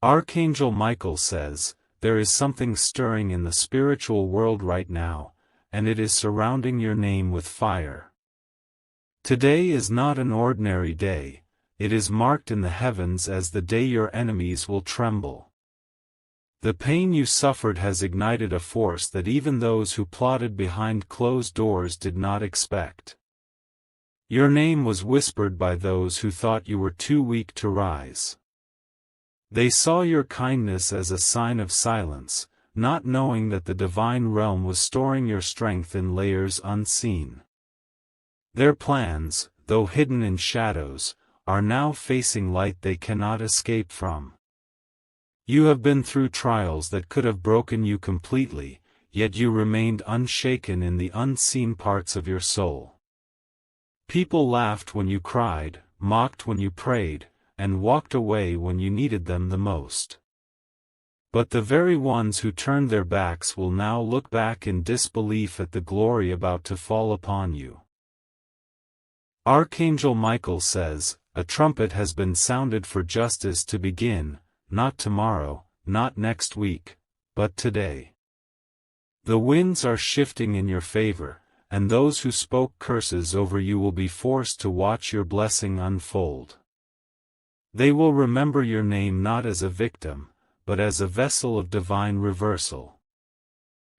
Archangel Michael says, there is something stirring in the spiritual world right now, and it is surrounding your name with fire. Today is not an ordinary day, it is marked in the heavens as the day your enemies will tremble. The pain you suffered has ignited a force that even those who plotted behind closed doors did not expect. Your name was whispered by those who thought you were too weak to rise. They saw your kindness as a sign of silence, not knowing that the divine realm was storing your strength in layers unseen. Their plans, though hidden in shadows, are now facing light they cannot escape from. You have been through trials that could have broken you completely, yet you remained unshaken in the unseen parts of your soul. People laughed when you cried, mocked when you prayed, and walked away when you needed them the most. But the very ones who turned their backs will now look back in disbelief at the glory about to fall upon you. Archangel Michael says, a trumpet has been sounded for justice to begin, not tomorrow, not next week, but today. The winds are shifting in your favor, and those who spoke curses over you will be forced to watch your blessing unfold. They will remember your name not as a victim, but as a vessel of divine reversal.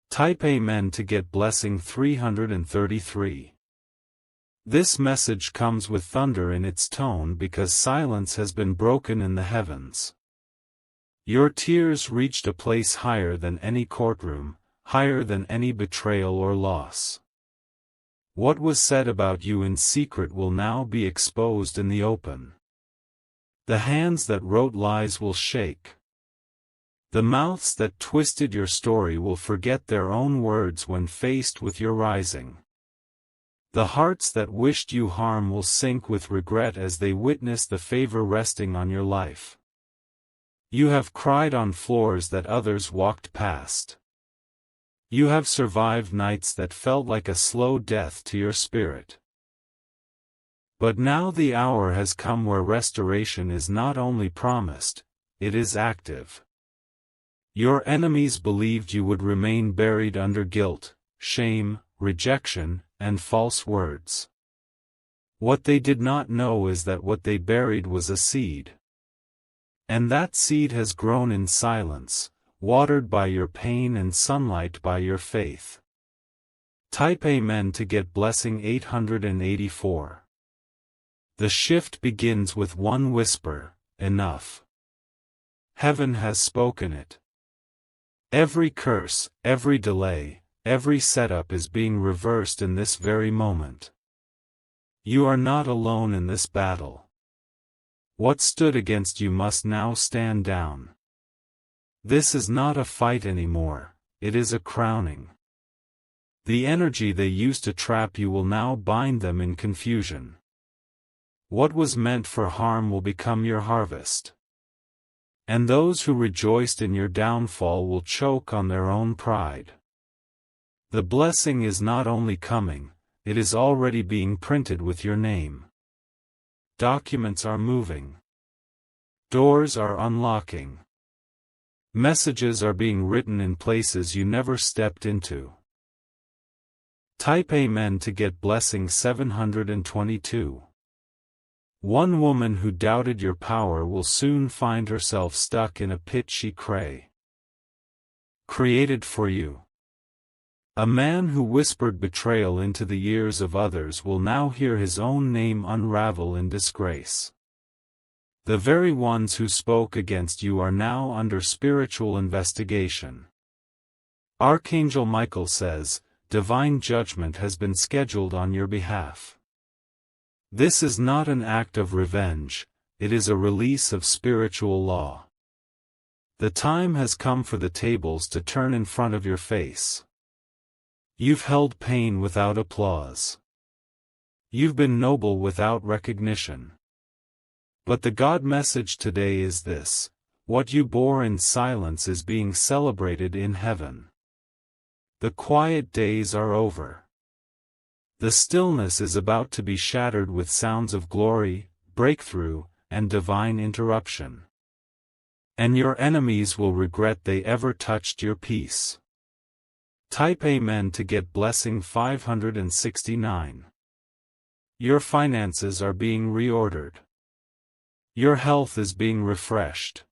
Type Amen to get blessing 333. This message comes with thunder in its tone because silence has been broken in the heavens. Your tears reached a place higher than any courtroom, higher than any betrayal or loss. What was said about you in secret will now be exposed in the open. The hands that wrote lies will shake. The mouths that twisted your story will forget their own words when faced with your rising. The hearts that wished you harm will sink with regret as they witness the favor resting on your life. You have cried on floors that others walked past. You have survived nights that felt like a slow death to your spirit. But now the hour has come where restoration is not only promised, it is active. Your enemies believed you would remain buried under guilt, shame, rejection, and false words. What they did not know is that what they buried was a seed. And that seed has grown in silence, watered by your pain and sunlight by your faith. Type Amen to get blessing 884. The shift begins with one whisper, enough. Heaven has spoken it. Every curse, every delay, every setup is being reversed in this very moment. You are not alone in this battle. What stood against you must now stand down. This is not a fight anymore, it is a crowning. The energy they used to trap you will now bind them in confusion. What was meant for harm will become your harvest. And those who rejoiced in your downfall will choke on their own pride. The blessing is not only coming, it is already being printed with your name. Documents are moving. Doors are unlocking. Messages are being written in places you never stepped into. Type Amen to get blessing 722. One woman who doubted your power will soon find herself stuck in a pit she created for you. A man who whispered betrayal into the ears of others will now hear his own name unravel in disgrace. The very ones who spoke against you are now under spiritual investigation. Archangel Michael says, divine judgment has been scheduled on your behalf. This is not an act of revenge, it is a release of spiritual law. The time has come for the tables to turn in front of your face. You've held pain without applause. You've been noble without recognition. But the God message today is this: what you bore in silence is being celebrated in heaven. The quiet days are over. The stillness is about to be shattered with sounds of glory, breakthrough, and divine interruption. And your enemies will regret they ever touched your peace. Type Amen to get blessing 569. Your finances are being reordered. Your health is being refreshed.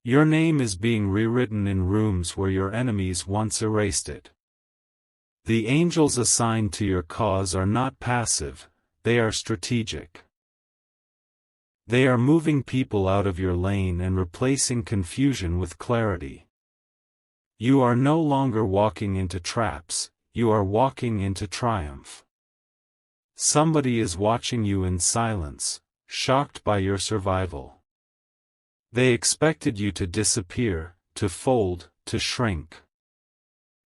Your name is being rewritten in rooms where your enemies once erased it. The angels assigned to your cause are not passive, they are strategic. They are moving people out of your lane and replacing confusion with clarity. You are no longer walking into traps, you are walking into triumph. Somebody is watching you in silence, shocked by your survival. They expected you to disappear, to fold, to shrink.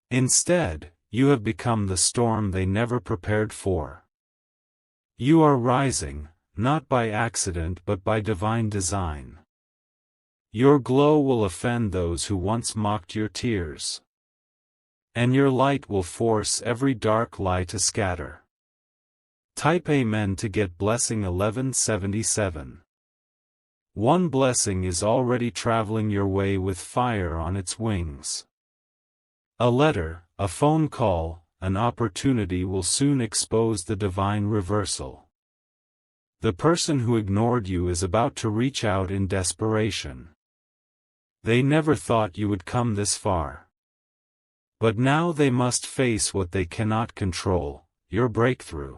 Instead, you have become the storm they never prepared for. You are rising, not by accident but by divine design. Your glow will offend those who once mocked your tears. And your light will force every dark lie to scatter. Type Amen to get blessing 1177. One blessing is already traveling your way with fire on its wings. A letter, a phone call, an opportunity will soon expose the divine reversal. The person who ignored you is about to reach out in desperation. They never thought you would come this far. But now they must face what they cannot control, your breakthrough.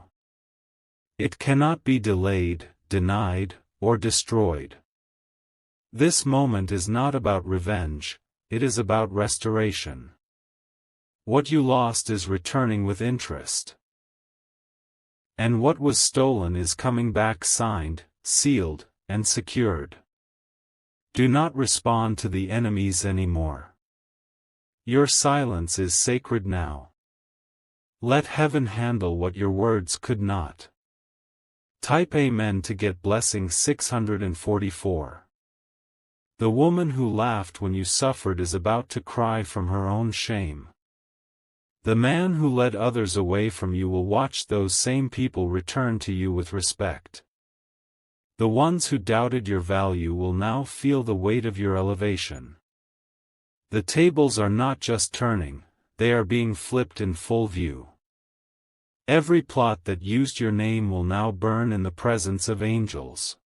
It cannot be delayed, denied, or destroyed. This moment is not about revenge, it is about restoration. What you lost is returning with interest. And what was stolen is coming back signed, sealed, and secured. Do not respond to the enemies anymore. Your silence is sacred now. Let heaven handle what your words could not. Type Amen to get blessing 644. The woman who laughed when you suffered is about to cry from her own shame. The man who led others away from you will watch those same people return to you with respect. The ones who doubted your value will now feel the weight of your elevation. The tables are not just turning, they are being flipped in full view. Every plot that used your name will now burn in the presence of angels.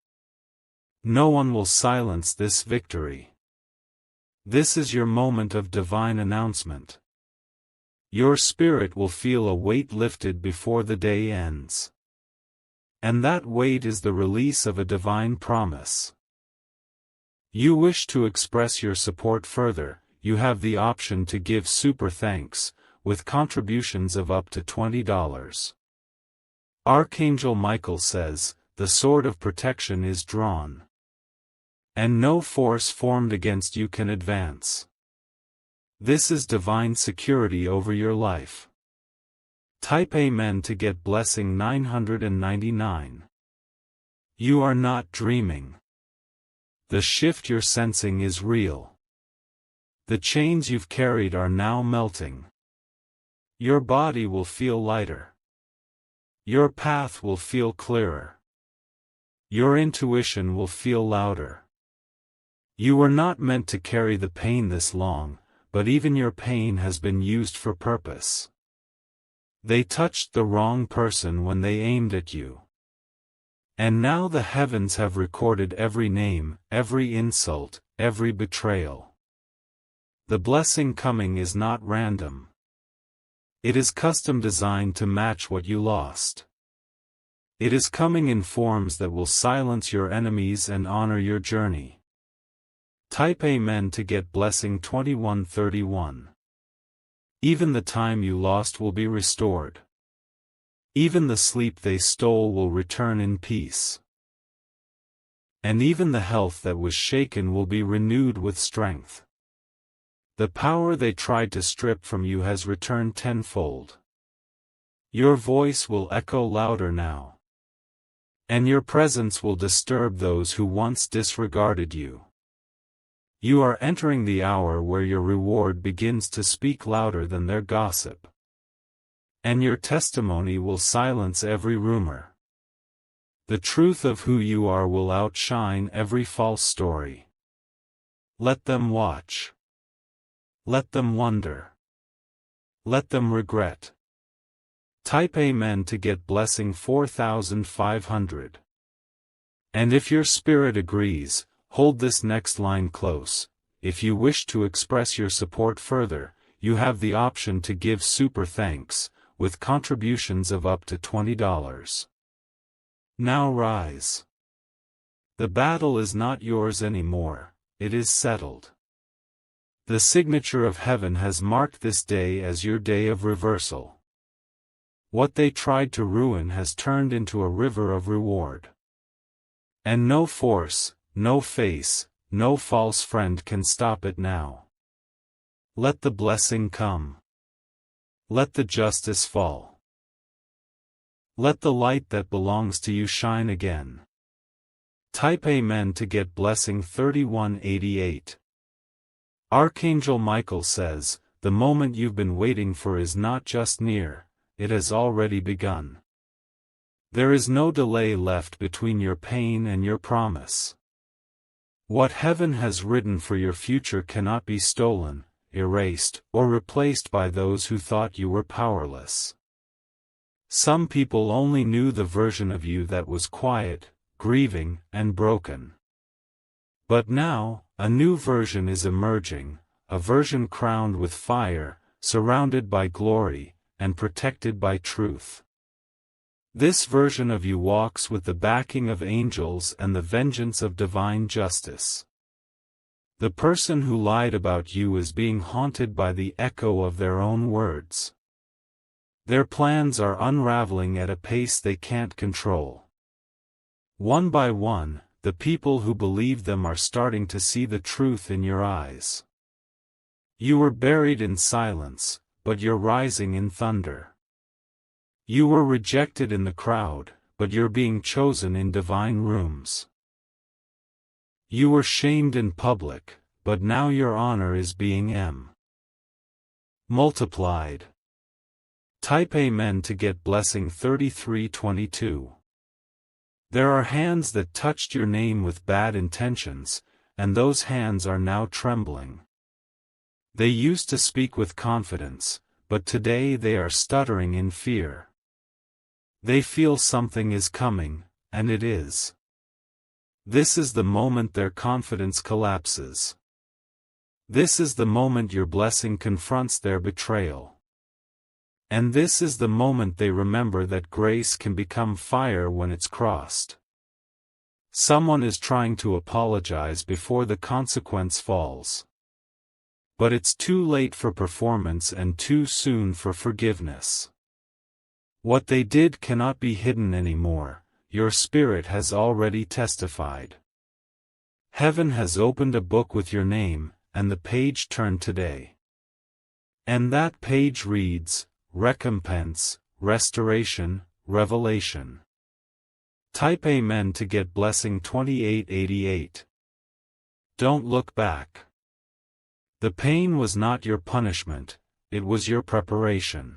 No one will silence this victory. This is your moment of divine announcement. Your spirit will feel a weight lifted before the day ends. And that weight is the release of a divine promise. You wish to express your support further, you have the option to give super thanks, with contributions of up to $20. Archangel Michael says, the sword of protection is drawn. And no force formed against you can advance. This is divine security over your life. Type Amen to get blessing 999. You are not dreaming. The shift you're sensing is real. The chains you've carried are now melting. Your body will feel lighter. Your path will feel clearer. Your intuition will feel louder. You were not meant to carry the pain this long, but even your pain has been used for purpose. They touched the wrong person when they aimed at you. And now the heavens have recorded every name, every insult, every betrayal. The blessing coming is not random. It is custom designed to match what you lost. It is coming in forms that will silence your enemies and honor your journey. Type Amen to get blessing 2131. Even the time you lost will be restored. Even the sleep they stole will return in peace. And even the health that was shaken will be renewed with strength. The power they tried to strip from you has returned tenfold. Your voice will echo louder now. And your presence will disturb those who once disregarded you. You are entering the hour where your reward begins to speak louder than their gossip. And your testimony will silence every rumor. The truth of who you are will outshine every false story. Let them watch. Let them wonder. Let them regret. Type Amen to get blessing 4500. And if your spirit agrees, hold this next line close. If you wish to express your support further, you have the option to give super thanks, with contributions of up to $20. Now rise. The battle is not yours anymore, it is settled. The signature of heaven has marked this day as your day of reversal. What they tried to ruin has turned into a river of reward. And no force, no face, no false friend can stop it now. Let the blessing come. Let the justice fall. Let the light that belongs to you shine again. Type Amen to get blessing 3188. Archangel Michael says, the moment you've been waiting for is not just near, it has already begun. There is no delay left between your pain and your promise. What heaven has written for your future cannot be stolen, erased, or replaced by those who thought you were powerless. Some people only knew the version of you that was quiet, grieving, and broken. But now, a new version is emerging, a version crowned with fire, surrounded by glory, and protected by truth. This version of you walks with the backing of angels and the vengeance of divine justice. The person who lied about you is being haunted by the echo of their own words. Their plans are unraveling at a pace they can't control. One by one, the people who believed them are starting to see the truth in your eyes. You were buried in silence, but you're rising in thunder. You were rejected in the crowd, but you're being chosen in divine rooms. You were shamed in public, but now your honor is being multiplied. Type Amen to get blessing 3322. There are hands that touched your name with bad intentions, and those hands are now trembling. They used to speak with confidence, but today they are stuttering in fear. They feel something is coming, and it is. This is the moment their confidence collapses. This is the moment your blessing confronts their betrayal. And this is the moment they remember that grace can become fire when it's crossed. Someone is trying to apologize before the consequence falls. But it's too late for performance and too soon for forgiveness. What they did cannot be hidden anymore, your spirit has already testified. Heaven has opened a book with your name, and the page turned today. And that page reads, recompense, restoration, revelation. Type Amen to get blessing 2888. Don't look back. The pain was not your punishment, it was your preparation.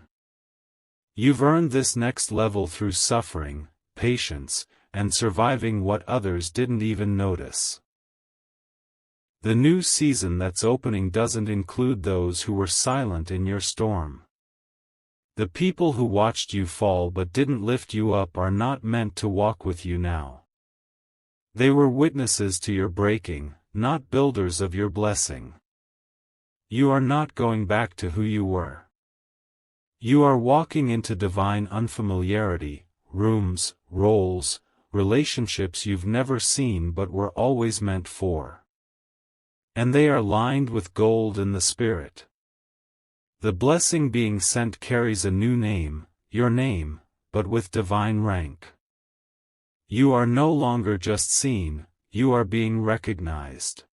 You've earned this next level through suffering, patience, and surviving what others didn't even notice. The new season that's opening doesn't include those who were silent in your storm. The people who watched you fall but didn't lift you up are not meant to walk with you now. They were witnesses to your breaking, not builders of your blessing. You are not going back to who you were. You are walking into divine unfamiliarity, rooms, roles, relationships you've never seen but were always meant for. And they are lined with gold in the spirit. The blessing being sent carries a new name, your name, but with divine rank. You are no longer just seen, you are being recognized.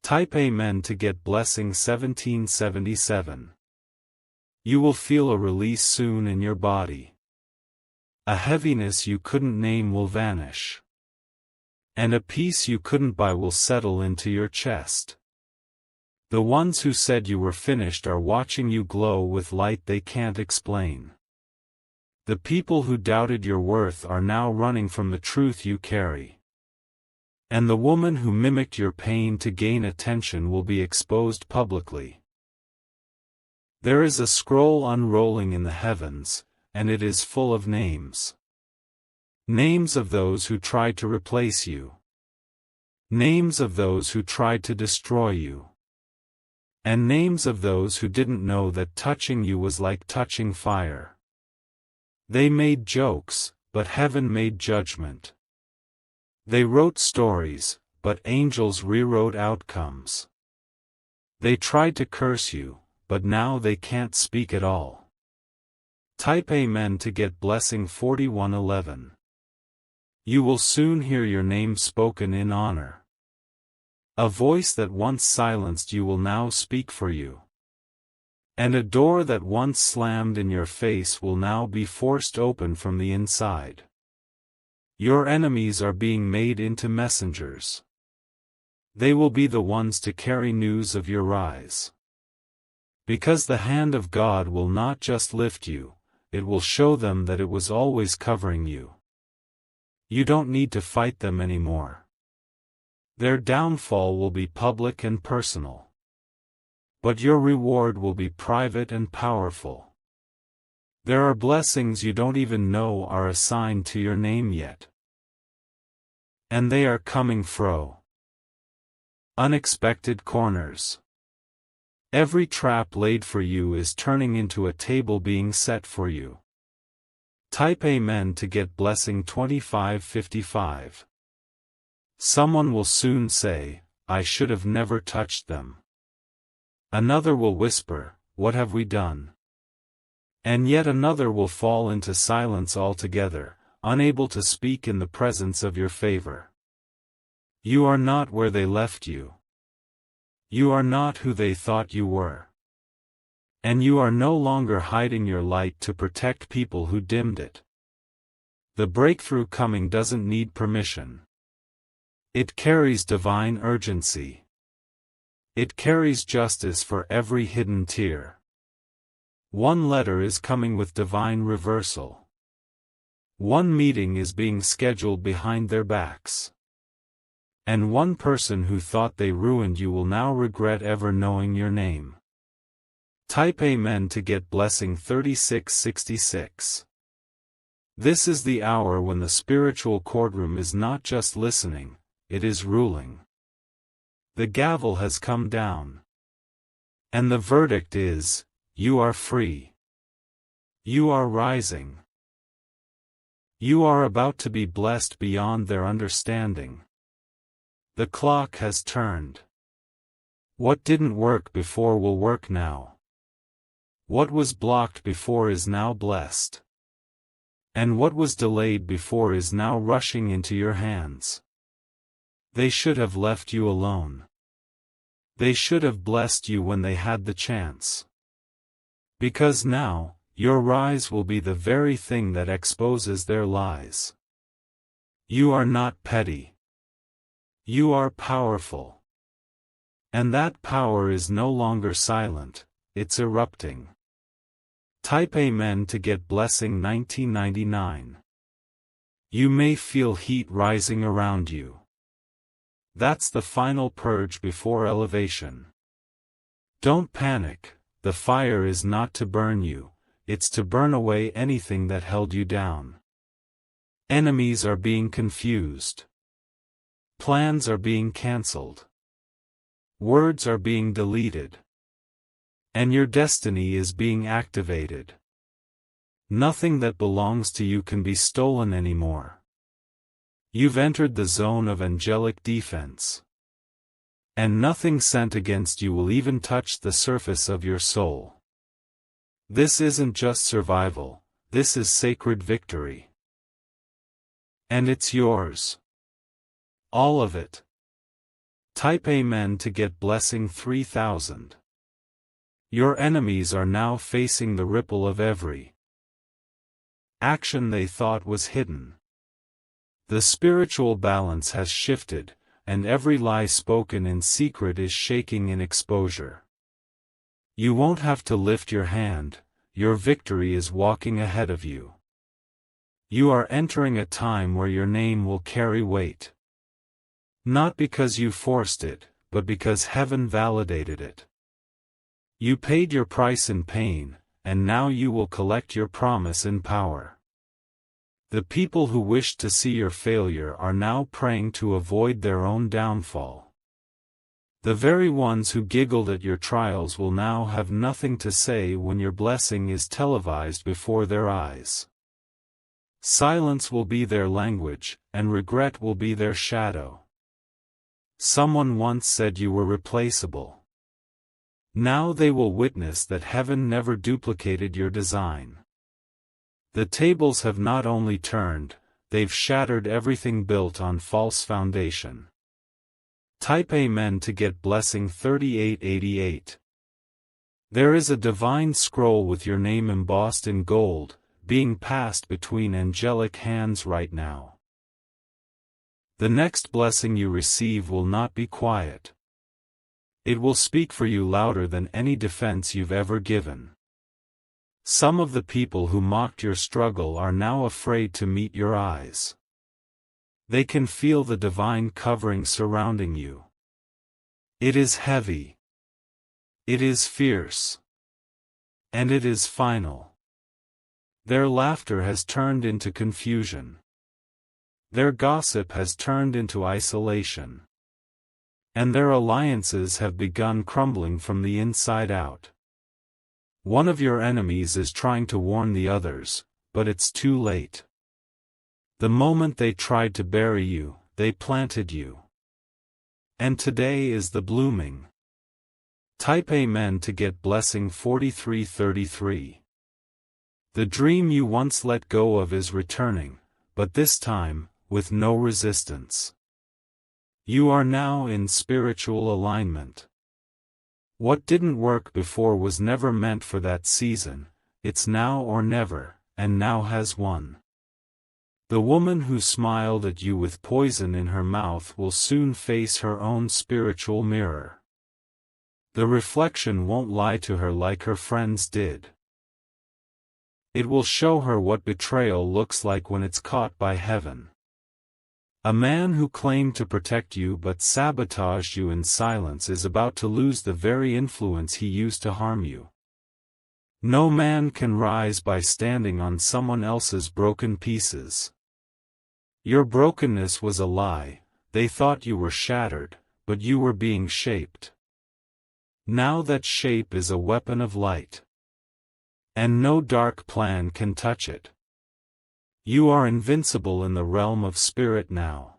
Type Amen to get blessing 1777. You will feel a release soon in your body. A heaviness you couldn't name will vanish. And a peace you couldn't buy will settle into your chest. The ones who said you were finished are watching you glow with light they can't explain. The people who doubted your worth are now running from the truth you carry. And the woman who mimicked your pain to gain attention will be exposed publicly. There is a scroll unrolling in the heavens, and it is full of names. Names of those who tried to replace you. Names of those who tried to destroy you. And names of those who didn't know that touching you was like touching fire. They made jokes, but heaven made judgment. They wrote stories, but angels rewrote outcomes. They tried to curse you, but now they can't speak at all. Type Amen to get blessing 4111. You will soon hear your name spoken in honor. A voice that once silenced you will now speak for you. And a door that once slammed in your face will now be forced open from the inside. Your enemies are being made into messengers. They will be the ones to carry news of your rise. Because the hand of God will not just lift you, it will show them that it was always covering you. You don't need to fight them anymore. Their downfall will be public and personal. But your reward will be private and powerful. There are blessings you don't even know are assigned to your name yet. And they are coming fro. Unexpected corners. Every trap laid for you is turning into a table being set for you. Type Amen to get blessing 2555. Someone will soon say, I should have never touched them. Another will whisper, what have we done? And yet another will fall into silence altogether, unable to speak in the presence of your favor. You are not where they left you. You are not who they thought you were. And you are no longer hiding your light to protect people who dimmed it. The breakthrough coming doesn't need permission. It carries divine urgency. It carries justice for every hidden tear. One letter is coming with divine reversal. One meeting is being scheduled behind their backs. And one person who thought they ruined you will now regret ever knowing your name. Type Amen to get blessing 3666. This is the hour when the spiritual courtroom is not just listening, it is ruling. The gavel has come down. And the verdict is, you are free. You are rising. You are about to be blessed beyond their understanding. The clock has turned. What didn't work before will work now. What was blocked before is now blessed. And what was delayed before is now rushing into your hands. They should have left you alone. They should have blessed you when they had the chance. Because now, your rise will be the very thing that exposes their lies. You are not petty. You are powerful. And that power is no longer silent, it's erupting. Type Amen to get blessing 1999. You may feel heat rising around you. That's the final purge before elevation. Don't panic, the fire is not to burn you, it's to burn away anything that held you down. Enemies are being confused. Plans are being cancelled. Words are being deleted. And your destiny is being activated. Nothing that belongs to you can be stolen anymore. You've entered the zone of angelic defense. And nothing sent against you will even touch the surface of your soul. This isn't just survival, this is sacred victory. And it's yours. All of it. Type Amen to get blessing 3000. Your enemies are now facing the ripple of every action they thought was hidden. The spiritual balance has shifted, and every lie spoken in secret is shaking in exposure. You won't have to lift your hand, your victory is walking ahead of you. You are entering a time where your name will carry weight. Not because you forced it, but because heaven validated it. You paid your price in pain, and now you will collect your promise in power. The people who wished to see your failure are now praying to avoid their own downfall. The very ones who giggled at your trials will now have nothing to say when your blessing is televised before their eyes. Silence will be their language, and regret will be their shadow. Someone once said you were replaceable. Now they will witness that heaven never duplicated your design. The tables have not only turned, they've shattered everything built on false foundation. Type Amen to get blessing 3888. There is a divine scroll with your name embossed in gold, being passed between angelic hands right now. The next blessing you receive will not be quiet. It will speak for you louder than any defense you've ever given. Some of the people who mocked your struggle are now afraid to meet your eyes. They can feel the divine covering surrounding you. It is heavy. It is fierce. And it is final. Their laughter has turned into confusion. Their gossip has turned into isolation. And their alliances have begun crumbling from the inside out. One of your enemies is trying to warn the others, but it's too late. The moment they tried to bury you, they planted you. And today is the blooming. Type Amen to get blessing 4333. The dream you once let go of is returning, but this time, with no resistance. You are now in spiritual alignment. What didn't work before was never meant for that season, it's now or never, and now has won. The woman who smiled at you with poison in her mouth will soon face her own spiritual mirror. The reflection won't lie to her like her friends did. It will show her what betrayal looks like when it's caught by heaven. A man who claimed to protect you but sabotaged you in silence is about to lose the very influence he used to harm you. No man can rise by standing on someone else's broken pieces. Your brokenness was a lie, they thought you were shattered, but you were being shaped. Now that shape is a weapon of light. And no dark plan can touch it. You are invincible in the realm of spirit now.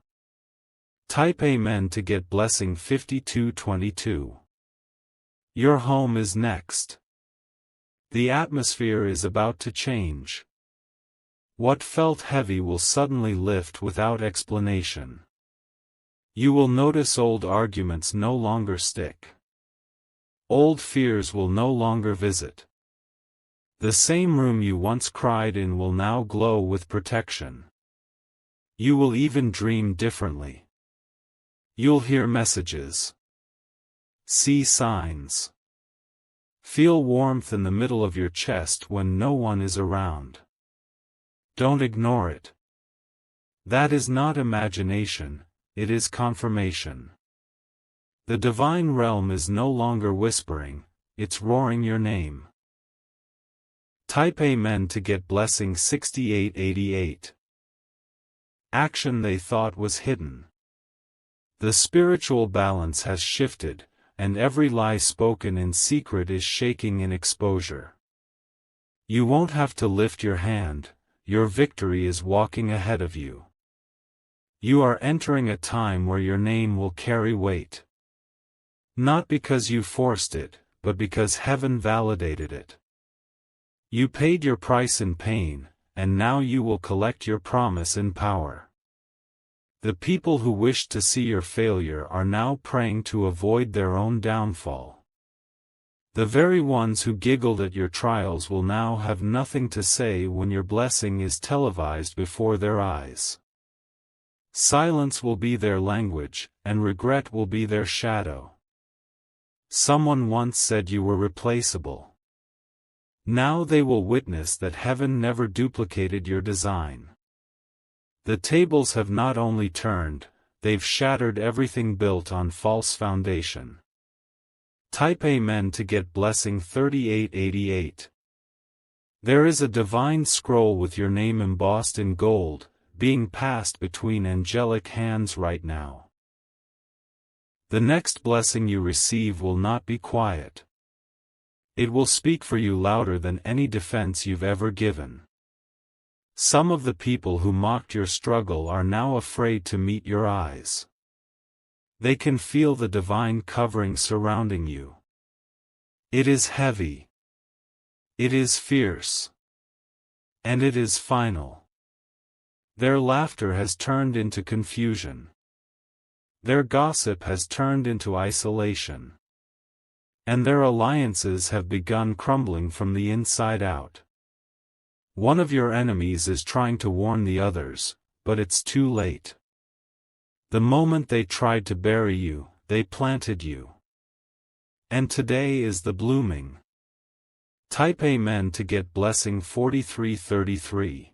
Type Amen to get blessing 5222. Your home is next. The atmosphere is about to change. What felt heavy will suddenly lift without explanation. You will notice old arguments no longer stick. Old fears will no longer visit. The same room you once cried in will now glow with protection. You will even dream differently. You'll hear messages. See signs. Feel warmth in the middle of your chest when no one is around. Don't ignore it. That is not imagination, it is confirmation. The divine realm is no longer whispering, it's roaring your name. Type Amen to get blessing 6888. Action they thought was hidden. The spiritual balance has shifted, and every lie spoken in secret is shaking in exposure. You won't have to lift your hand, your victory is walking ahead of you. You are entering a time where your name will carry weight. Not because you forced it, but because heaven validated it. You paid your price in pain, and now you will collect your promise in power. The people who wished to see your failure are now praying to avoid their own downfall. The very ones who giggled at your trials will now have nothing to say when your blessing is televised before their eyes. Silence will be their language, and regret will be their shadow. Someone once said you were replaceable. Now they will witness that heaven never duplicated your design. The tables have not only turned, they've shattered everything built on false foundation. Type Amen to get blessing 3888. There is a divine scroll with your name embossed in gold, being passed between angelic hands right now. The next blessing you receive will not be quiet. It will speak for you louder than any defense you've ever given. Some of the people who mocked your struggle are now afraid to meet your eyes. They can feel the divine covering surrounding you. It is heavy. It is fierce. And it is final. Their laughter has turned into confusion. Their gossip has turned into isolation. And their alliances have begun crumbling from the inside out. One of your enemies is trying to warn the others, but it's too late. The moment they tried to bury you, they planted you. And today is the blooming. Type Amen to get blessing 4333.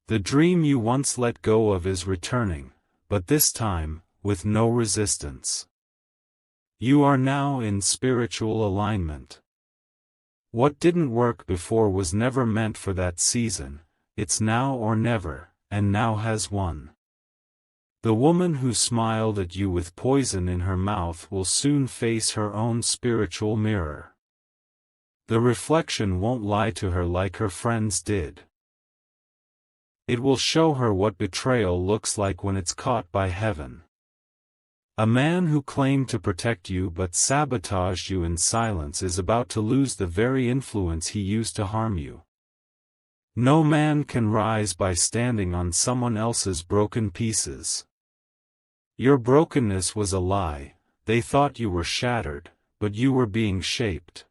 The dream you once let go of is returning, but this time, with no resistance. You are now in spiritual alignment. What didn't work before was never meant for that season, it's now or never, and now has won. The woman who smiled at you with poison in her mouth will soon face her own spiritual mirror. The reflection won't lie to her like her friends did. It will show her what betrayal looks like when it's caught by heaven. A man who claimed to protect you but sabotaged you in silence is about to lose the very influence he used to harm you. No man can rise by standing on someone else's broken pieces. Your brokenness was a lie, they thought you were shattered, but you were being shaped.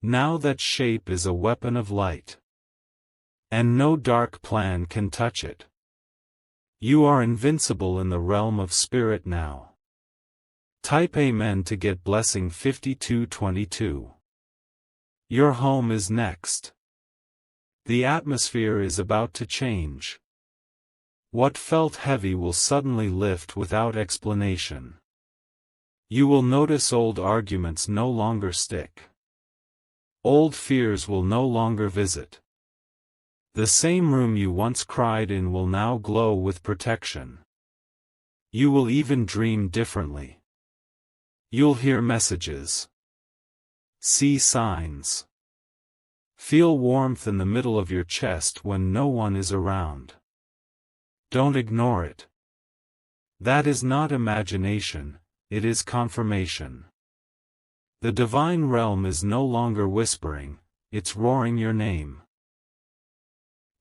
Now that shape is a weapon of light. And no dark plan can touch it. You are invincible in the realm of spirit now. Type Amen to get blessing 5222. Your home is next. The atmosphere is about to change. What felt heavy will suddenly lift without explanation. You will notice old arguments no longer stick. Old fears will no longer visit. The same room you once cried in will now glow with protection. You will even dream differently. You'll hear messages. See signs. Feel warmth in the middle of your chest when no one is around. Don't ignore it. That is not imagination, it is confirmation. The divine realm is no longer whispering, it's roaring your name.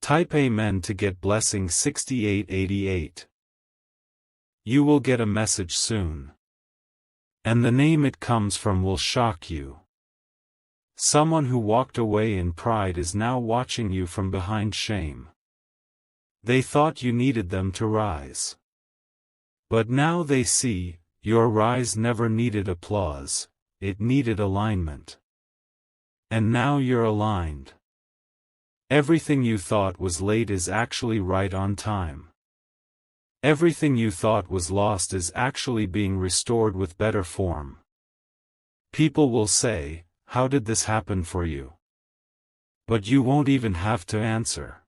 Type Amen to get blessing 6888. You will get a message soon. And the name it comes from will shock you. Someone who walked away in pride is now watching you from behind shame. They thought you needed them to rise. But now they see, your rise never needed applause, it needed alignment. And now you're aligned. Everything you thought was late is actually right on time. Everything you thought was lost is actually being restored with better form. People will say, "How did this happen for you?" But you won't even have to answer.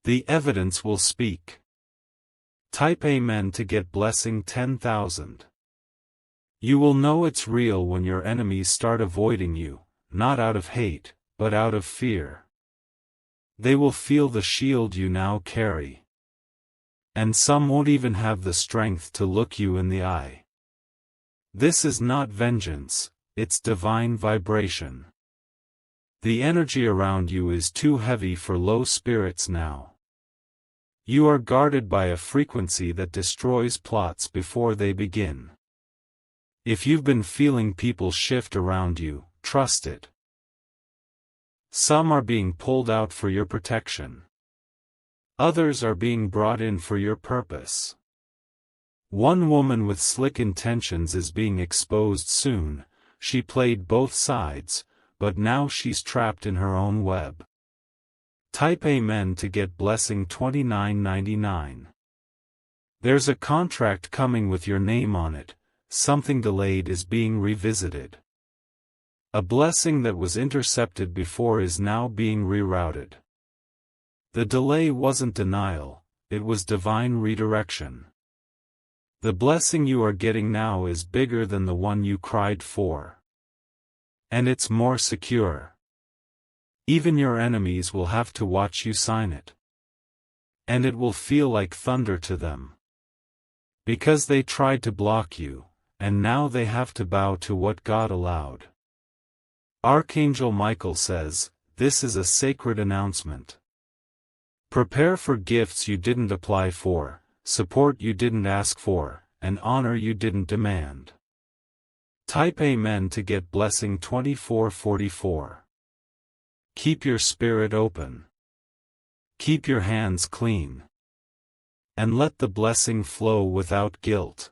The evidence will speak. Type Amen to get blessing 10,000. You will know it's real when your enemies start avoiding you, not out of hate, but out of fear. They will feel the shield you now carry. And some won't even have the strength to look you in the eye. This is not vengeance, it's divine vibration. The energy around you is too heavy for low spirits now. You are guarded by a frequency that destroys plots before they begin. If you've been feeling people shift around you, trust it. Some are being pulled out for your protection. Others are being brought in for your purpose. One woman with slick intentions is being exposed soon. She played both sides, but now she's trapped in her own web. Type Amen to get blessing 2999. There's a contract coming with your name on it, something delayed is being revisited. A blessing that was intercepted before is now being rerouted. The delay wasn't denial, it was divine redirection. The blessing you are getting now is bigger than the one you cried for. And it's more secure. Even your enemies will have to watch you sign it. And it will feel like thunder to them. Because they tried to block you, and now they have to bow to what God allowed. Archangel Michael says, this is a sacred announcement. Prepare for gifts you didn't apply for, support you didn't ask for, and honor you didn't demand. Type Amen to get blessing 2444. Keep your spirit open. Keep your hands clean. And let the blessing flow without guilt.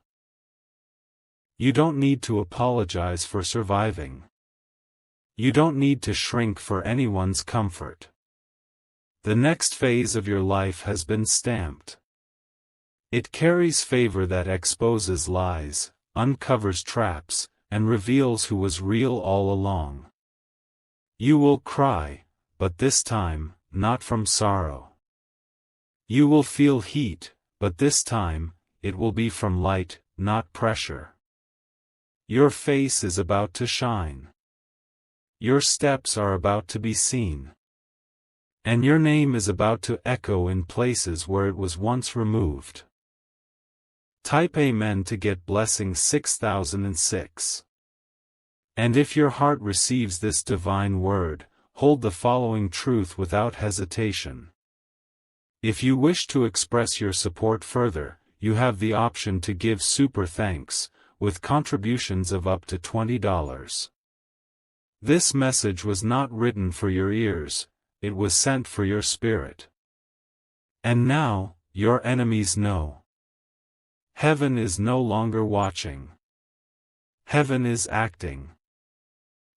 You don't need to apologize for surviving. You don't need to shrink for anyone's comfort. The next phase of your life has been stamped. It carries favor that exposes lies, uncovers traps, and reveals who was real all along. You will cry, but this time, not from sorrow. You will feel heat, but this time, it will be from light, not pressure. Your face is about to shine. Your steps are about to be seen. And your name is about to echo in places where it was once removed. Type Amen to get blessing 6006. And if your heart receives this divine word, hold the following truth without hesitation. If you wish to express your support further, you have the option to give super thanks, with contributions of up to $20. This message was not written for your ears, it was sent for your spirit. And now, your enemies know. Heaven is no longer watching. Heaven is acting.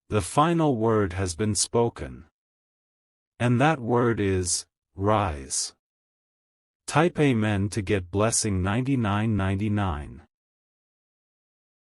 The final word has been spoken. And that word is, rise. Type Amen to get blessing 9999.